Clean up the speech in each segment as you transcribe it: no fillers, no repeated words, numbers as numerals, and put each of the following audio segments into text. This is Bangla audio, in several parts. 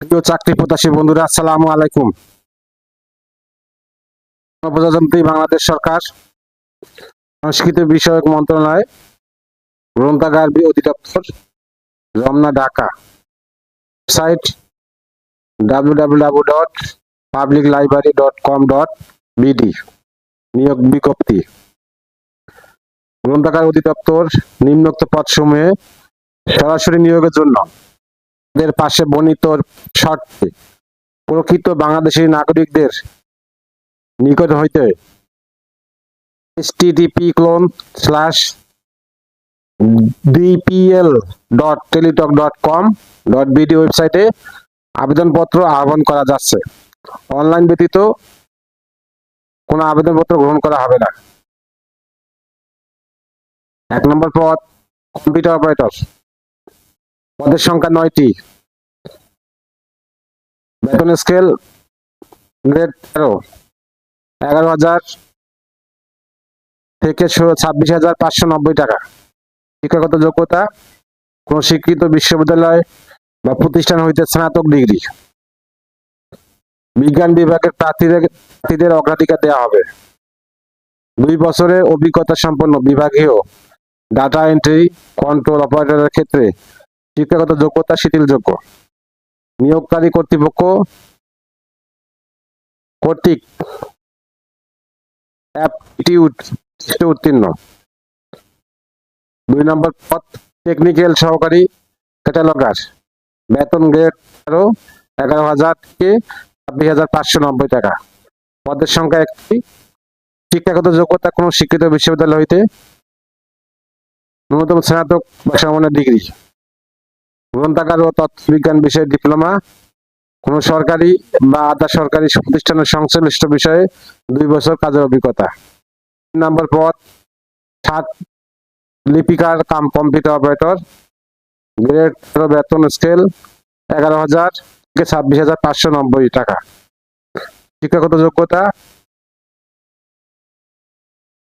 প্রিয় চাকরি প্রত্যাশী বন্ধুরা, আসসালামু আলাইকুম। প্রজাতন্ত্রী বাংলাদেশ সরকার সংস্কৃতি বিষয়ক মন্ত্রণালয়, গ্রন্থাগার অধিদপ্তর, রমনা, ঢাকা। Site www.publiclibrary.com.bd। নিয়োগ বিজ্ঞপ্তি। গ্রন্থাগার অধিদপ্তর নিম্নোক্ত পদসমূহে সরাসরি নিয়োগের জন্য এদের পাশে বর্ণিত শর্তে প্রকৃত বাংলাদেশী নাগরিকদের নিকট হইতে http://dpl.teletalk.com.bd ওয়েবসাইটে আবেদনপত্র আহ্বান করা যাচ্ছে। অনলাইন ব্যতীত কোনো আবেদনপত্র গ্রহণ করা হবে না। 1 নম্বর পদ কম্পিউটার অপারেটর, পদের সংখ্যা 9টি। বেতন স্কেল গ্রেড 13, 11,000 থেকে 26,590 টাকা। শিক্ষাগত যোগ্যতা কোন স্বীকৃত বিশ্ববিদ্যালয় বা প্রতিষ্ঠান হইতে স্নাতক ডিগ্রি। বিজ্ঞান বিভাগের প্রার্থীদের অগ্রাধিকার দেওয়া হবে। 2 বছরের অভিজ্ঞতা সম্পন্ন বিভাগীয় ডাটা এন্ট্রি কন্ট্রোল অপারেটরের ক্ষেত্রে শিক্ষাগত যোগ্যতা শিথিলযোগ্য। নিয়োগকারী কর্তৃপক্ষ কর্তৃক অ্যাপটিটিউড টেস্টে উত্তীর্ণ। 2 নম্বর পদ টেকনিক্যাল সহকারী ক্যাটালগার, বেতন গ্রেড 13, 11,000 থেকে 26,590 টাকা। পদের সংখ্যা 1টি। শিক্ষাগত যোগ্যতা কোন স্বীকৃত বিশ্ববিদ্যালয় হইতে ন্যূনতম স্নাতক বা সমমানের ডিগ্রি। গ্রন্থাগার ও তথ্যবিজ্ঞান বিষয়ে ডিপ্লোমা। কোন সরকারি বা আধা সরকারি প্রতিষ্ঠানের সংশ্লিষ্ট বিষয়ে 2 বছর কাজের অভিজ্ঞতা। 3 নম্বর পদ ছাদ লিপিকার কাম কম্পিউটার অপারেটর, গ্রেড 13, বেতন স্কেল 11,000 থেকে 26,590 টাকা। শিক্ষাগত যোগ্যতা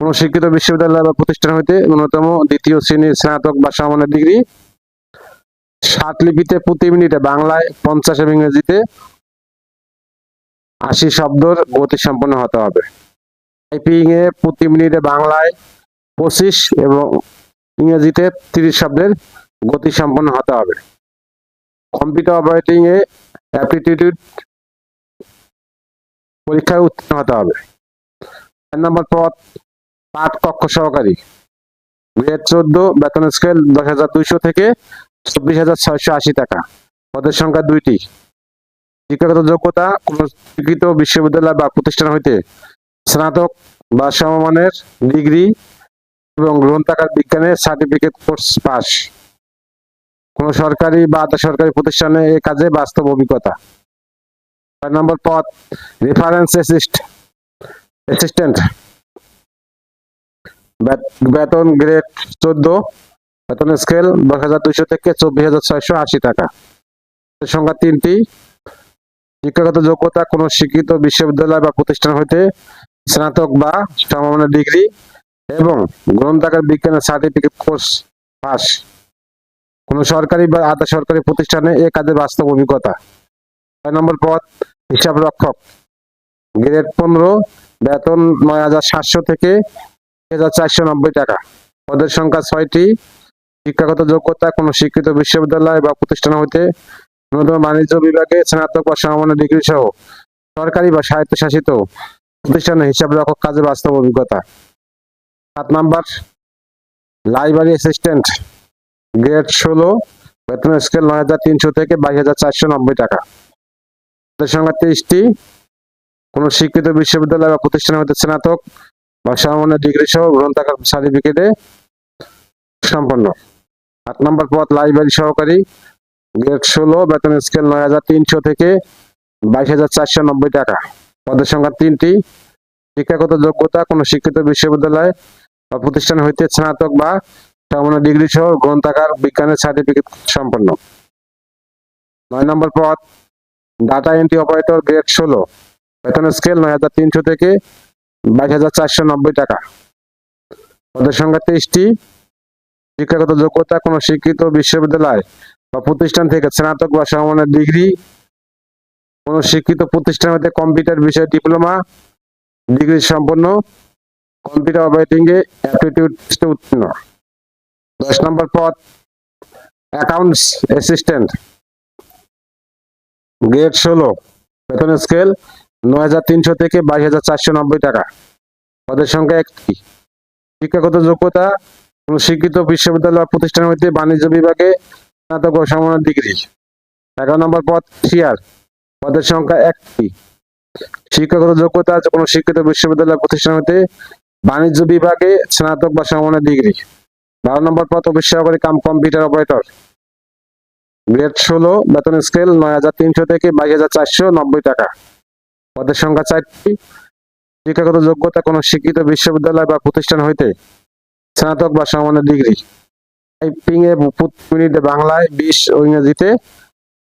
কোন স্বীকৃত বিশ্ববিদ্যালয় বা প্রতিষ্ঠান হইতে ন্যূনতম 2য় শ্রেণীর স্নাতক বা সমমানের ডিগ্রি। লিপিতে প্রতি মিনিটে বাংলায় 50 এবং ইংরেজিতে 80 শব্দর গতি সম্পন্ন হতে হবে। টাইপিং এ প্রতি মিনিটে বাংলায় 25 এবং ইংরেজিতে 30 শব্দের গতি সম্পন্ন হতে হবে। কম্পিউটার অপারেটিং এ অ্যাপটিটিউড পরীক্ষায় উত্তীর্ণ হতে হবে। 4 নম্বর পদ পাঠ কক্ষ সহকারী, গ্রেড 14, বেতন স্কেল 10,200 থেকে 24,680 টাকা। পদের সংখ্যা 2টি। শিক্ষাগত যোগ্যতা কোন স্বীকৃত বিশ্ববিদ্যালয় বা প্রতিষ্ঠান হইতে স্নাতক বা সমমানের ডিগ্রি এবং গ্রন্থাগার বিজ্ঞানের সার্টিফিকেট কোর্স পাস। কোন সরকারি বা আধা সরকারি প্রতিষ্ঠানে এ কাজে বাস্তব অভিজ্ঞতা। 4 নম্বর পদ রেফারেন্স অ্যাসিস্ট্যান্ট, বেতন গ্রেড 14, বেতন স্কেল 10,200 থেকে 24,680 টাকা। সংখ্যা 3টি। শিক্ষাগত যোগ্যতা কোন স্বীকৃত বিশ্ববিদ্যালয় বা প্রতিষ্ঠান হইতে স্নাতক বা সমমানের ডিগ্রি এবং গ্রন্থাগার বিজ্ঞানের সার্টিফিকেট কোর্স পাস। কোন সরকারি বা আধা সরকারি প্রতিষ্ঠানে এ কাজে বাস্তব অভিজ্ঞতা। 6 নম্বর পদ হিসাব রক্ষক, গ্রেড 15, বেতন 9,700 থেকে 1,490 টাকা। পদের সংখ্যা 6টি। শিক্ষাগত যোগ্যতা কোন স্বীকৃত বিশ্ববিদ্যালয় বা প্রতিষ্ঠান হইতে ন্যূনতম বাণিজ্য বিভাগে স্নাতক বা সমমানের ডিগ্রি সহ সরকারি বা স্বায়ত্তশাসিত প্রতিষ্ঠানে হিসাব রক্ষক কাজে বাস্তব অভিজ্ঞতা। 7 নম্বর লাইব্রেরি অ্যাসিস্ট্যান্ট, গ্রেড 16, বেতন স্কেল 9,300 থেকে 22,490 টাকা। পদের সংখ্যা 23টি। কোন স্বীকৃত বিশ্ববিদ্যালয় বা প্রতিষ্ঠান হইতে স্নাতক বা সমমানের ডিগ্রি সহ গ্রন্থাগার সার্টিফিকেটে সম্পন্ন। 8 নম্বর পদ লাইব্রেরি সহকারী, গ্রেড 16, বেতন স্কেল 9,300 থেকে 22,490 টাকা। পদের সংখ্যা 3টি। শিক্ষাগত যোগ্যতা কোন স্বীকৃত বিশ্ববিদ্যালয় বা প্রতিষ্ঠান হইতে স্নাতক বা সমমানের ডিগ্রি সহ গ্রন্থাগার বিজ্ঞানের সার্টিফিকেট সম্পন্ন। 9 নম্বর পদ ডাটা এন্ট্রি অপারেটর, গ্রেড 16, বেতন স্কেল 9,300 থেকে 22,490 টাকা। পদের সংখ্যা 23টি। শিক্ষাগত যোগ্যতা কোন স্বীকৃত বিশ্ববিদ্যালয় বা প্রতিষ্ঠান থেকে স্নাতক বা সমমানের ডিগ্রি কোন শিক্ষিত প্রতিষ্ঠান হতে কম্পিউটার বিষয়ে ডিপ্লোমা ডিগ্রি সম্পন্ন, কম্পিউটার অপারেটিং এ অ্যাপটিটিউড টেস্টে উত্তীর্ণ। 10 নম্বর পদ অ্যাকাউন্টস অ্যাসিস্ট্যান্ট, গ্রেড 16, বেতন স্কেল 9,300 থেকে 22,490 টাকা, পদের সংখ্যা 1টি। শিক্ষাগত যোগ্যতা কোন শিক্ষিত বিশ্ববিদ্যালয় বা প্রতিষ্ঠান হইতে বাণিজ্য বিভাগে স্নাতক ও সমমানের ডিগ্রি। 11 নম্বর পদ ক্যাশিয়ার, পদের সংখ্যা 1টি। শিক্ষাগত যোগ্যতা কোন শিক্ষিত বিশ্ববিদ্যালয় প্রতিষ্ঠান হইতে বাণিজ্য বিভাগে স্নাতক বা সমমানের ডিগ্রি। 12 নম্বর পদ অফিস সহকারী কাম কম্পিউটার অপারেটর, গ্রেড 16, বেতন স্কেল 9,300 থেকে 22,490 টাকা, পদের সংখ্যা 4টি। শিক্ষাগত যোগ্যতা কোন শিক্ষিত বিশ্ববিদ্যালয় বা প্রতিষ্ঠান হইতে স্নাতক বা সমমানের ডিগ্রি। টাইপিং এ প্রতি মিনিটে বাংলায় 20 ও ইংরেজিতে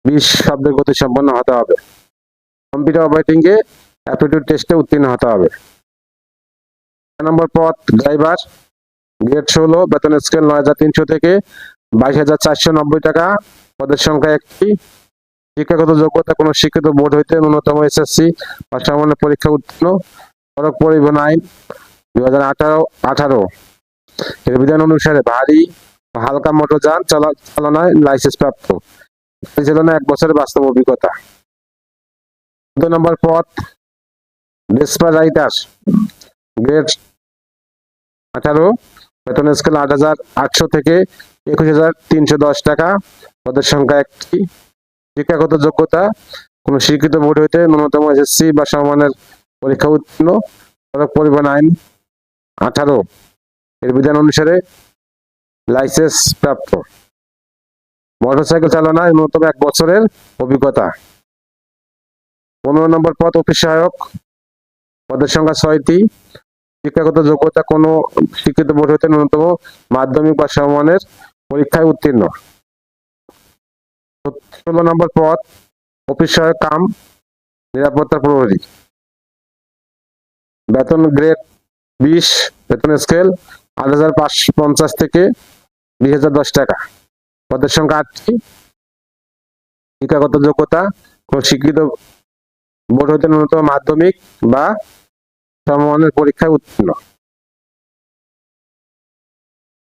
20 শব্দের গতি সম্পন্ন হতে হবে। কম্পিউটার অপারেটিং এ অ্যাপটিটিউড টেস্টে উত্তীর্ণ হতে হবে। 6 নম্বর পদ ড্রাইভার, গ্রেড 16, বেতন স্কেল 9,300 থেকে 22,490 টাকা, পদের সংখ্যা 1টি। শিক্ষাগত যোগ্যতা কোন শিক্ষিত বোর্ড হইতে ন্যূনতম এসএসসি বা সমমানের পরীক্ষা উত্তীর্ণ। সড়ক পরিবহন আইন 2018 এর বিধান অনুসারে ভারী ও হালকা মোটরযান চালনায় লাইসেন্স প্রাপ্ত, পরিচালনা 1 বছরের বাস্তব অভিজ্ঞতা। 14 নম্বর পদ ডেসপার রাইটার, গ্রেড 18, বেতন স্কেল 8,800 থেকে 21,310 টাকা, পদের সংখ্যা 1টি। শিক্ষাগত যোগ্যতা কোন শিক্ষিত বোর্ড হইতে ন্যূনতম এসএসসি বা সমমানের পরীক্ষা উত্তীর্ণ। সড়ক পরিবহন আইন 18 এর বিধান অনুসারে লাইসেন্স প্রাপ্ত, মোটরসাইকেল চালনায় ন্যূনতম 1 বছরের অভিজ্ঞতা। 15 নম্বর পদ অফিস সহায়ক, পদের সংখ্যা 6টি। শিক্ষাগত যোগ্যতা কোন শিক্ষিত বোর্ড হইতে ন্যূনতম মাধ্যমিক বা সমমানের পরীক্ষায় উত্তীর্ণ। 16 নম্বর পদ অফিস সহায়ক কাম নিরাপত্তা প্রহরী, বেতন গ্রেড 20, বেতন স্কেল 8,550 থেকে 20,010 টাকা, পদের সংখ্যা 8টি। শিক্ষাগত যোগ্যতা কোন শিক্ষিত বোর্ড হইতে ন্যূনতম মাধ্যমিক বা সমমানের পরীক্ষায় উত্তীর্ণ।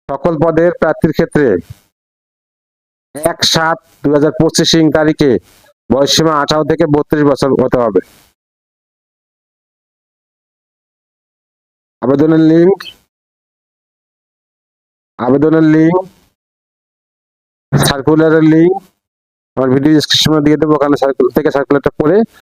সকল পদের প্রার্থীর ক্ষেত্রে 1/7/2025 তারিখে বয়সসীমা 18 থেকে 32 বছর হতে হবে। আবেদনের লিঙ্ক, সার্কুলারের লিঙ্ক আমার ভিডিও ডেসক্রিপশনে দিয়ে দেবো, ওখানে সার্কুলারটা পড়ে